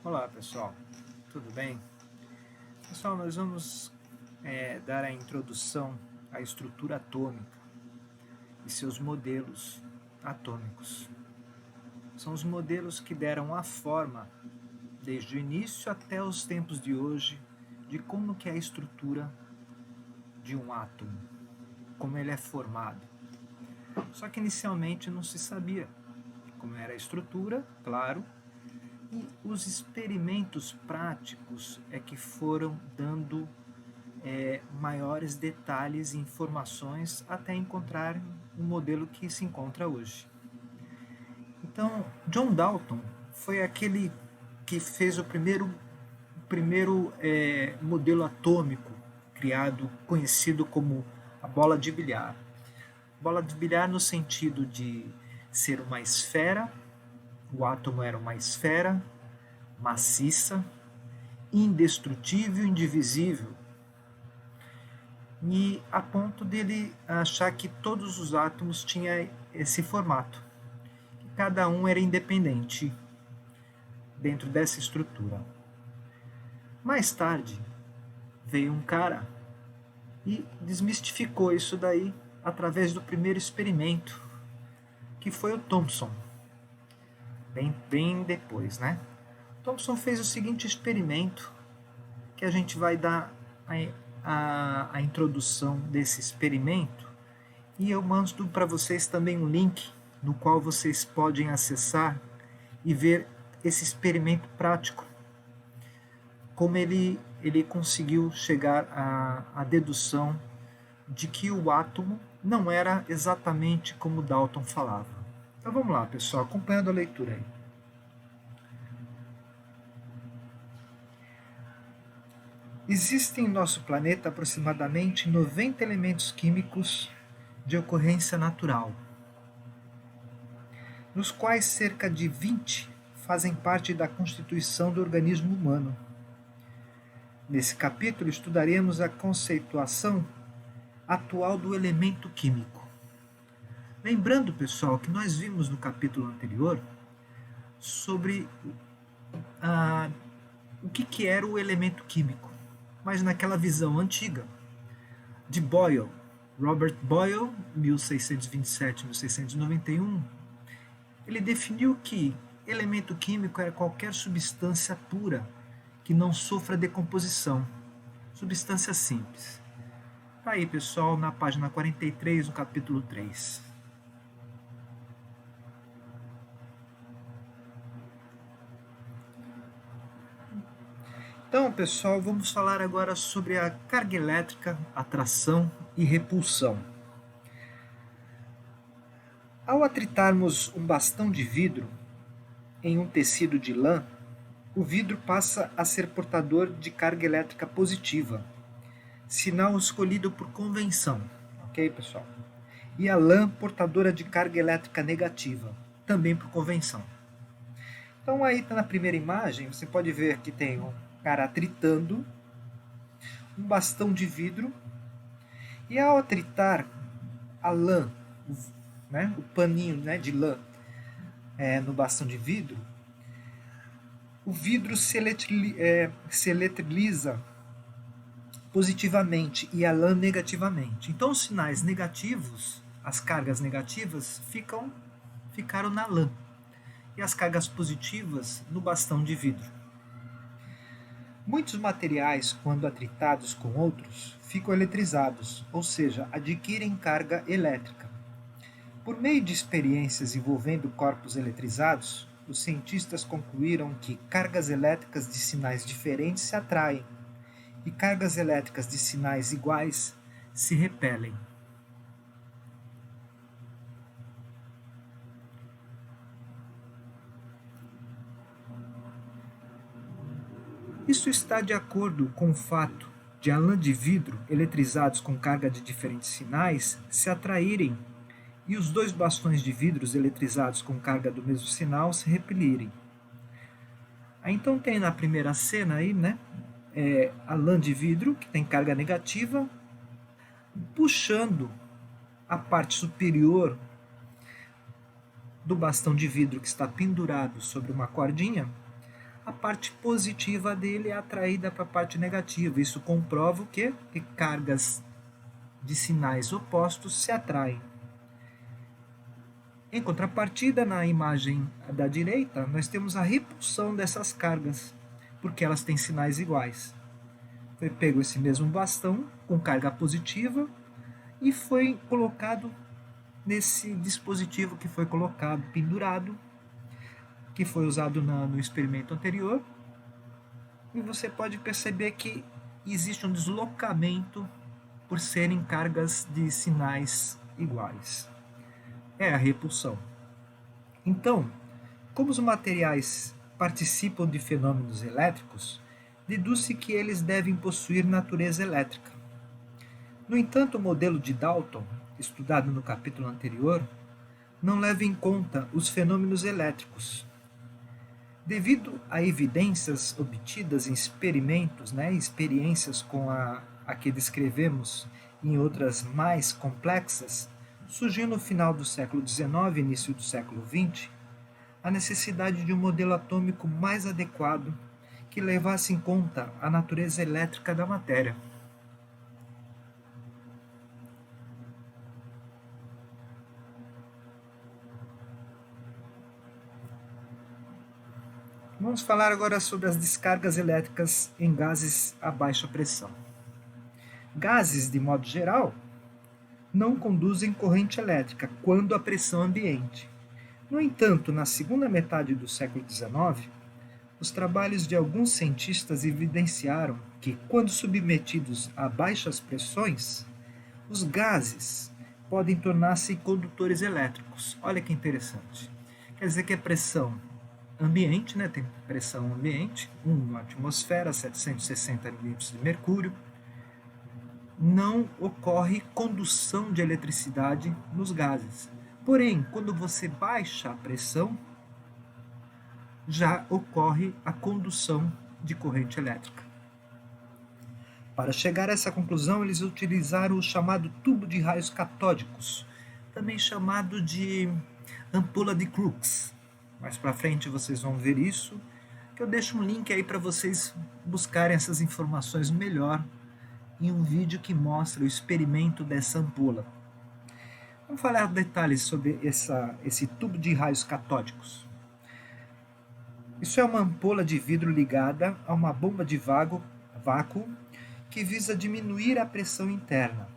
Olá pessoal, tudo bem? Pessoal, nós vamos dar a introdução à estrutura atômica e seus modelos atômicos. São os modelos que deram a forma, desde o início até os tempos de hoje, de como que é a estrutura de um átomo, como ele é formado. Só que inicialmente não se sabia como era a estrutura, claro, e os experimentos práticos é que foram dando maiores detalhes e informações até encontrar o modelo que se encontra hoje. Então, John Dalton foi aquele que fez o primeiro modelo atômico criado, conhecido como a bola de bilhar. Bola de bilhar no sentido de ser uma esfera, o átomo era uma esfera maciça, indestrutível, indivisível, e a ponto dele achar que todos os átomos tinham esse formato, que cada um era independente dentro dessa estrutura. Mais tarde, veio um cara e desmistificou isso daí através do primeiro experimento, que foi o Thomson, bem depois, né? Thomson fez o seguinte experimento, que a gente vai dar a introdução desse experimento, e eu mando para vocês também um link no qual vocês podem acessar e ver esse experimento prático, como ele conseguiu chegar à dedução de que o átomo não era exatamente como Dalton falava. Então vamos lá, pessoal, acompanhando a leitura aí. Existem em nosso planeta aproximadamente 90 elementos químicos de ocorrência natural, nos quais cerca de 20 fazem parte da constituição do organismo humano. Nesse capítulo estudaremos a conceituação atual do elemento químico. Lembrando, pessoal, que nós vimos no capítulo anterior sobre o que era o elemento químico, mas naquela visão antiga de Boyle. Robert Boyle, 1627-1691, ele definiu que elemento químico é qualquer substância pura que não sofra decomposição, substância simples. Tá aí, pessoal, na página 43, no capítulo 3. Então, pessoal, vamos falar agora sobre a carga elétrica, atração e repulsão. Ao atritarmos um bastão de vidro em um tecido de lã, o vidro passa a ser portador de carga elétrica positiva, sinal escolhido por convenção, ok, pessoal? E a lã portadora de carga elétrica negativa, também por convenção. Então aí tá na primeira imagem, você pode ver que tem um cara atritando um bastão de vidro, e ao atritar a lã, o paninho de lã no bastão de vidro, o vidro se eletriza positivamente e a lã negativamente. Então os sinais negativos, as cargas negativas, ficaram na lã, e as cargas positivas no bastão de vidro. Muitos materiais, quando atritados com outros, ficam eletrizados, ou seja, adquirem carga elétrica. Por meio de experiências envolvendo corpos eletrizados, os cientistas concluíram que cargas elétricas de sinais diferentes se atraem e cargas elétricas de sinais iguais se repelem. Isso está de acordo com o fato de a lã de vidro, eletrizados com carga de diferentes sinais, se atraírem e os dois bastões de vidros eletrizados com carga do mesmo sinal se repelirem. Então tem na primeira cena aí, a lã de vidro, que tem carga negativa, puxando a parte superior do bastão de vidro que está pendurado sobre uma cordinha, a parte positiva dele é atraída para a parte negativa. Isso comprova o quê? Que cargas de sinais opostos se atraem. Em contrapartida, na imagem da direita, nós temos a repulsão dessas cargas, porque elas têm sinais iguais. Foi pego esse mesmo bastão com carga positiva e foi colocado nesse dispositivo que foi colocado, pendurado, que foi usado no experimento anterior. E você pode perceber que existe um deslocamento por serem cargas de sinais iguais. É a repulsão. Então, como os materiais participam de fenômenos elétricos, deduz-se que eles devem possuir natureza elétrica. No entanto, o modelo de Dalton, estudado no capítulo anterior, não leva em conta os fenômenos elétricos. Devido a evidências obtidas em experimentos, experiências com a que descrevemos em outras mais complexas, surgiu no final do século XIX e início do século XX a necessidade de um modelo atômico mais adequado que levasse em conta a natureza elétrica da matéria. Vamos falar agora sobre as descargas elétricas em gases a baixa pressão. Gases, de modo geral, não conduzem corrente elétrica quando a pressão ambiente. No entanto, na segunda metade do século XIX, os trabalhos de alguns cientistas evidenciaram que, quando submetidos a baixas pressões, os gases podem tornar-se condutores elétricos. Olha que interessante. Quer dizer que a pressão ambiente, tem pressão ambiente, 1 na atmosfera, 760 milímetros de mercúrio, não ocorre condução de eletricidade nos gases. Porém, quando você baixa a pressão, já ocorre a condução de corrente elétrica. Para chegar a essa conclusão, eles utilizaram o chamado tubo de raios catódicos, também chamado de ampola de Crookes. Mais para frente vocês vão ver isso, que eu deixo um link aí para vocês buscarem essas informações melhor em um vídeo que mostra o experimento dessa ampola. Vamos falar detalhes sobre esse tubo de raios catódicos. Isso é uma ampola de vidro ligada a uma bomba de vácuo que visa diminuir a pressão interna.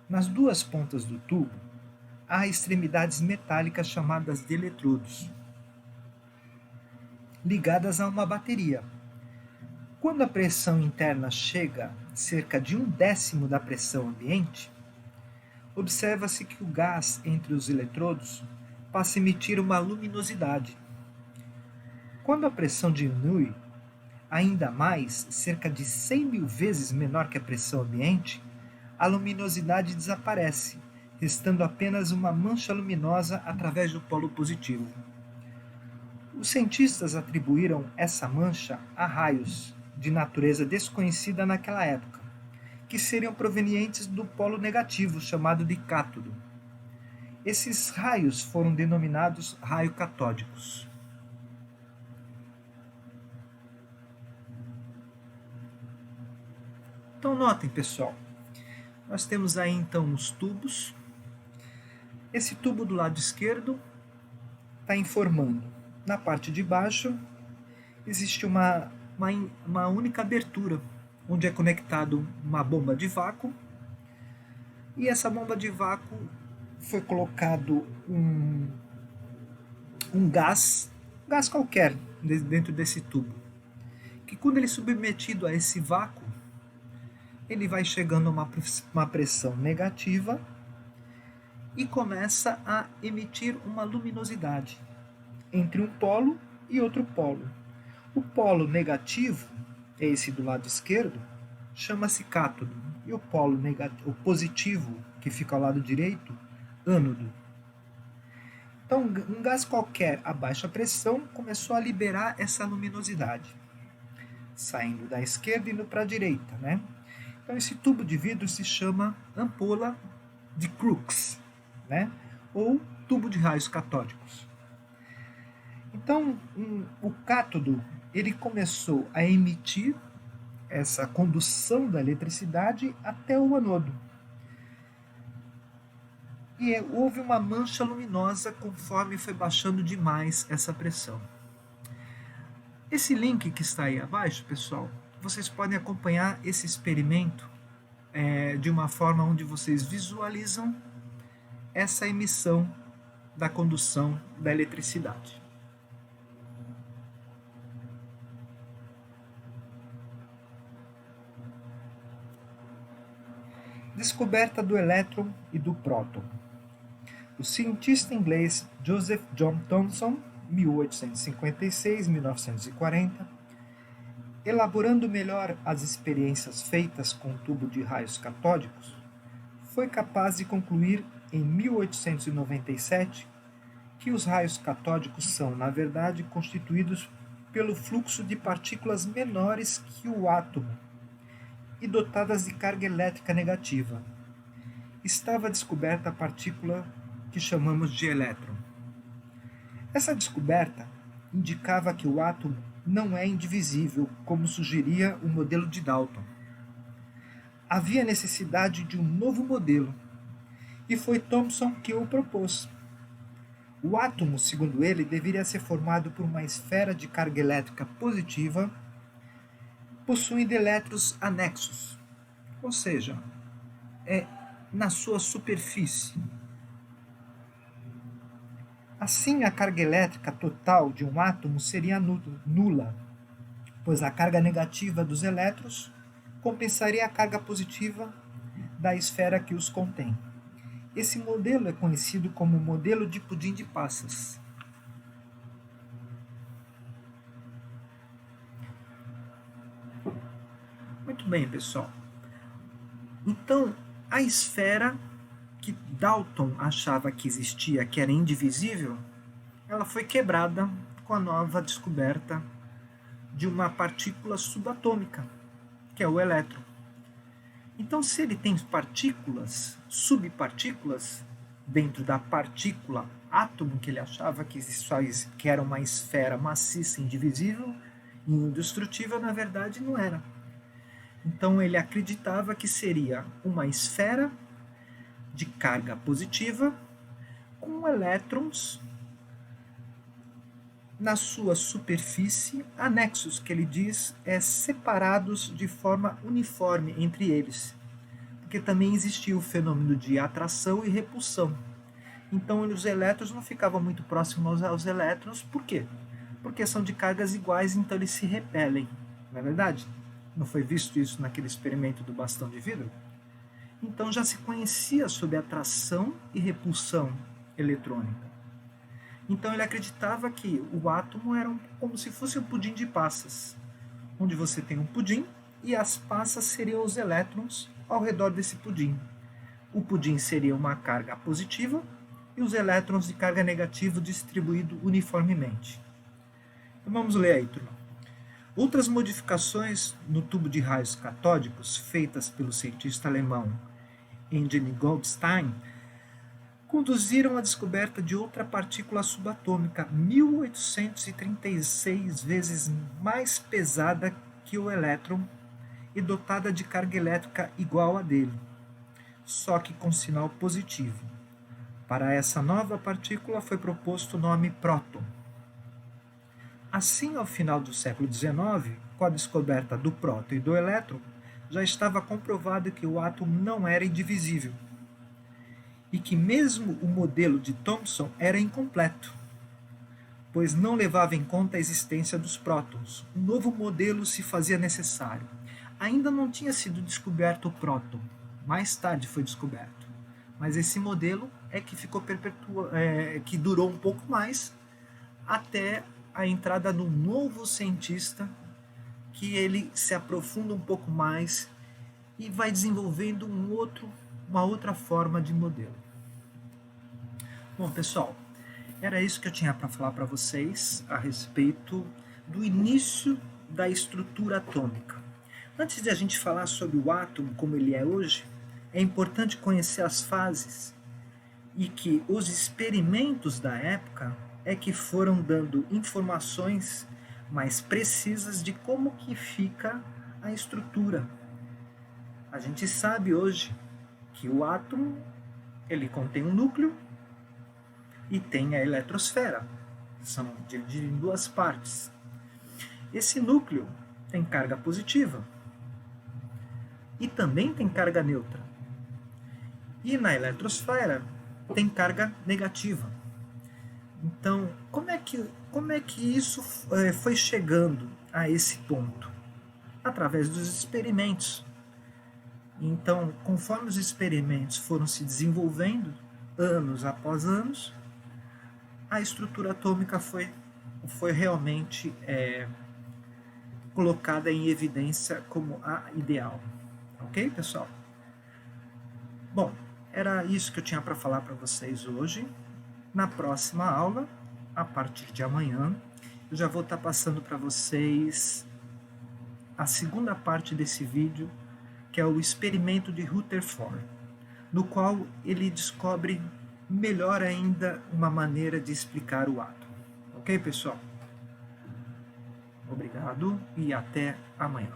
Nas duas pontas do tubo, há extremidades metálicas chamadas de eletrodos, ligadas a uma bateria. Quando a pressão interna chega a cerca de 1/10 da pressão ambiente, observa-se que o gás entre os eletrodos passa a emitir uma luminosidade. Quando a pressão diminui ainda mais, cerca de 100.000 vezes menor que a pressão ambiente, a luminosidade desaparece, restando apenas uma mancha luminosa através do polo positivo. Os cientistas atribuíram essa mancha a raios de natureza desconhecida naquela época, que seriam provenientes do polo negativo, chamado de cátodo. Esses raios foram denominados raios catódicos. Então notem, pessoal, nós temos aí então os tubos. Esse tubo do lado esquerdo está informando. Na parte de baixo existe uma única abertura, onde é conectado uma bomba de vácuo, e essa bomba de vácuo foi colocado um gás qualquer dentro desse tubo, que quando ele é submetido a esse vácuo, ele vai chegando a uma pressão negativa e começa a emitir uma luminosidade entre um polo e outro polo. O polo negativo, é esse do lado esquerdo, chama-se cátodo, e o polo o positivo, que fica ao lado direito, ânodo. Então, um gás qualquer a baixa pressão começou a liberar essa luminosidade, saindo da esquerda e indo para a direita, Então, esse tubo de vidro se chama ampola de Crookes, ou tubo de raios catódicos. Então, o cátodo ele começou a emitir essa condução da eletricidade até o anodo. E houve uma mancha luminosa conforme foi baixando demais essa pressão. Esse link que está aí abaixo, pessoal, vocês podem acompanhar esse experimento de uma forma onde vocês visualizam essa emissão da condução da eletricidade. Descoberta do elétron e do próton. O cientista inglês Joseph John Thomson, 1856-1940, elaborando melhor as experiências feitas com tubo de raios catódicos, foi capaz de concluir em 1897 que os raios catódicos são, na verdade, constituídos pelo fluxo de partículas menores que o átomo e dotadas de carga elétrica negativa. Estava descoberta a partícula que chamamos de elétron. Essa descoberta indicava que o átomo não é indivisível, como sugeria o modelo de Dalton. Havia necessidade de um novo modelo, e foi Thomson que o propôs. O átomo, segundo ele, deveria ser formado por uma esfera de carga elétrica positiva, possuindo elétrons anexos, ou seja, na sua superfície. Assim, a carga elétrica total de um átomo seria nula, pois a carga negativa dos elétrons compensaria a carga positiva da esfera que os contém. Esse modelo é conhecido como modelo de pudim de passas. Muito bem, pessoal. Então, a esfera que Dalton achava que existia, que era indivisível, ela foi quebrada com a nova descoberta de uma partícula subatômica, que é o elétron. Então, se ele tem partículas, subpartículas, dentro da partícula átomo, que ele achava que era uma esfera maciça, indivisível e indestrutível, na verdade não era. Então, ele acreditava que seria uma esfera de carga positiva com elétrons na sua superfície, anexos, que ele diz separados de forma uniforme entre eles, porque também existia o fenômeno de atração e repulsão. Então os elétrons não ficavam muito próximos aos elétrons, por quê? Porque são de cargas iguais, então eles se repelem, não é verdade? Não foi visto isso naquele experimento do bastão de vidro? Então já se conhecia sobre atração e repulsão eletrônica. Então ele acreditava que o átomo era como se fosse um pudim de passas, onde você tem um pudim e as passas seriam os elétrons ao redor desse pudim. O pudim seria uma carga positiva e os elétrons de carga negativa distribuídos uniformemente. Então vamos ler aí, turma. Outras modificações no tubo de raios catódicos feitas pelo cientista alemão Eugen Goldstein conduziram à descoberta de outra partícula subatômica 1836 vezes mais pesada que o elétron e dotada de carga elétrica igual a dele, só que com sinal positivo. Para essa nova partícula foi proposto o nome próton. Assim, ao final do século XIX, com a descoberta do próton e do elétron, já estava comprovado que o átomo não era indivisível e que mesmo o modelo de Thomson era incompleto, pois não levava em conta a existência dos prótons. Um novo modelo se fazia necessário. Ainda não tinha sido descoberto o próton, mais tarde foi descoberto, mas esse modelo é que ficou que durou um pouco mais até a entrada de um novo cientista, que ele se aprofunda um pouco mais e vai desenvolvendo uma outra forma de modelo. Bom, pessoal, era isso que eu tinha para falar para vocês a respeito do início da estrutura atômica. Antes de a gente falar sobre o átomo como ele é hoje, é importante conhecer as fases e que os experimentos da época é que foram dando informações mais precisas de como que fica a estrutura. A gente sabe hoje que o átomo ele contém um núcleo e tem a eletrosfera. São divididos em duas partes. Esse núcleo tem carga positiva e também tem carga neutra. E na eletrosfera tem carga negativa. Então, como é que isso foi chegando a esse ponto? Através dos experimentos. Então, conforme os experimentos foram se desenvolvendo, anos após anos, a estrutura atômica foi realmente colocada em evidência como a ideal. Ok, pessoal? Bom, era isso que eu tinha para falar para vocês hoje. Na próxima aula, a partir de amanhã, eu já vou estar passando para vocês a segunda parte desse vídeo, que é o experimento de Rutherford, no qual ele descobre melhor ainda uma maneira de explicar o átomo. Ok, pessoal? Obrigado e até amanhã.